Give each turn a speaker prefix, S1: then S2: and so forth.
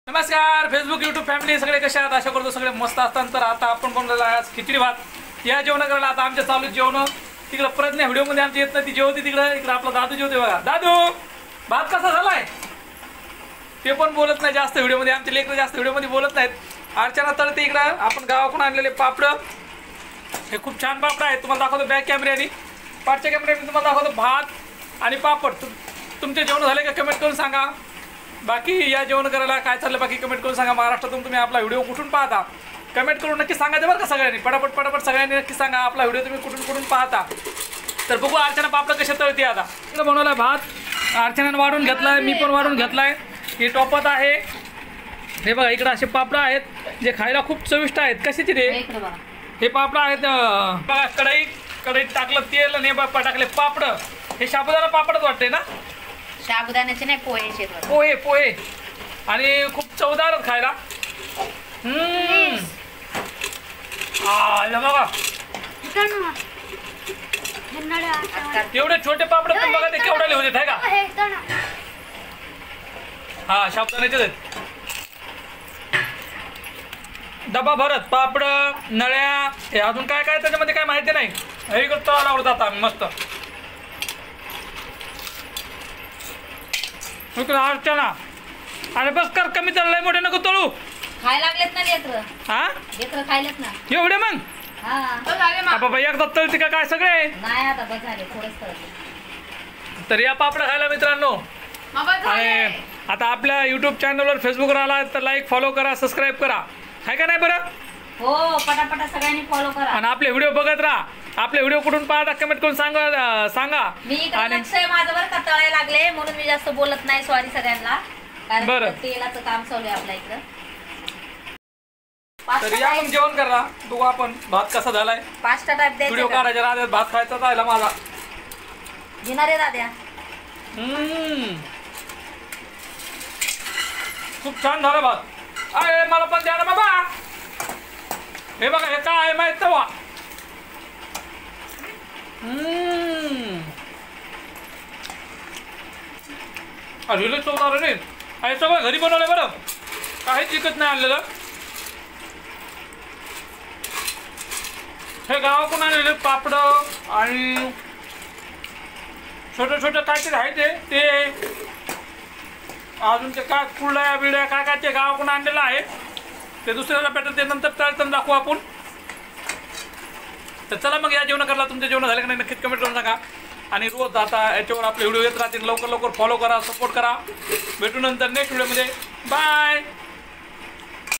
S1: नमस्कार Facebook YouTube family सगळे कसे आहात? आशा करतो सगळे मस्त असतात। तर आता आपण बनवलेला आहे खिचडी भात। या जेवण करायला आता आमच्या चालू जेवण तिकडे प्रज्ञा व्हिडिओ मध्ये आमची येत नाही, ती जेवती तिकडे। इकडे आपला दादू जेवते बघा। दादू भात कसा झालाय ते पण बोलत नाही जास्त व्हिडिओ मध्ये, आमचे लेकरं जास्त व्हिडिओ मध्ये बोलत नाहीत। अर्चना तळते इकडे आपण गावाकडून आणलेले पापड, हे खूप छान पापड आहेत। तुम्हाला दाखवतो बॅक कॅमेऱ्याने, पाठच्या कॅमेऱ्याने तुम्हाला दाखवतो भात आणि पापड। तुमचे जेवण झाले का कमेंट करून सांगा। बाकी या जेवण करायला काय चाललं बाकी कमेंट करून सांगा। महाराष्ट्रातून तुम्ही आपला व्हिडिओ कुठून पाहता कमेंट करून नक्की सांगायचं बरं का सगळ्यांनी, पटापट सगळ्यांनी नक्की सांगा आपला व्हिडिओ तुम्ही कुठून पाहता। तर बघू अर्चना पापड कसे तळते आता। इकडे बनवलाय भात, अर्चनाने वाढून घेतलाय, मी पण वाढून घेतलाय। हे टोपत आहे, हे बघा इकडे असे पापड आहेत जे खायला खूप चविष्ट आहेत। कशाचे रे हे पापड आहेत बघा। कढईत टाकलं तेल आणि टाकले पापड। हे साबुदाणा पापडच वाटते ना?
S2: साबुदाण्याचे नाही, पोहेचे।
S1: पोहे आणि खूप चवदार खायला। बघा एवढे छोटे पापड पण बघा ते केवढे होते आहे का? हा साबुदाण्याचे आहेत। डबा भरत पापड नळ्या, हे अजून काय काय त्याच्यामध्ये काय माहिती नाही। हे तळायला आवडतात आम्ही मस्त। अर्चना अरे बस कर, कमी तळलंय, मोठे नको तळू।
S2: खायला लागलेत ना लेकरं?
S1: हा
S2: लेकरं खायलेत ना
S1: एवढे मग?
S2: हा
S1: बाबा एकदा तळते का काय सगळे?
S2: नाही आता बस झाले, थोडंच तळते।
S1: तर या पापड खायला मित्रांनो। आणि आता आपल्या यूट्यूब चॅनलवर फेसबुकवर आला तर लाईक फॉलो करा, सबस्क्राईब करा, आहे का नाही बरं?
S2: हो पटापटा सगळ्यांनी फॉलो करा
S1: आणि आपले व्हिडिओ बघत राहा। आपले व्हिडिओ कुठून पाहता कमेंट करून सांगा।
S2: मी लक्ष आहे माझं बरं का, तळायला लागले म्हणून मी जास्त बोलत नाही, सॉरी सगळ्यांना। कारण तेलाचं काम चालू आहे आपल्या इकडं।
S1: तर या मग जेवण करा, बघू आपण भात कसा झालाय।
S2: पास्ता टाईप द्यायचा,
S1: व्हिडिओ काढायचा राहतात, भात खायचा राहिला माझा।
S2: घेणार आहे दाद्या?
S1: खूप छान झाला भात। अरे मला पण द्या ना बाबा। हे बघा हे काय आहे माहित तवा। अरे चवदार रे, हे सगळं घरी बनवलंय बरं, काहीच विकत नाही आणलेलं। हे गावाकडून आणलेले पापड आणि छोटे काहीतरी आहे ते अजून ते काय कुरड्या बिड्या काय ते गावाकडून आणलेलं आहे। ते दुसऱ्याला भेटत ते नंतर तळताना दाखवू आपण। तर चला मग या जेवण करायला, तुमचे जेवण झाले का नाही नक्कीच कमेंट करून सांगा। आणि रोज आता याच्यावर आपले व्हिडिओ येत राहतील, लवकर फॉलो करा, सपोर्ट करा। भेटू नंतर नेक्स्ट व्हिडिओमध्ये, बाय।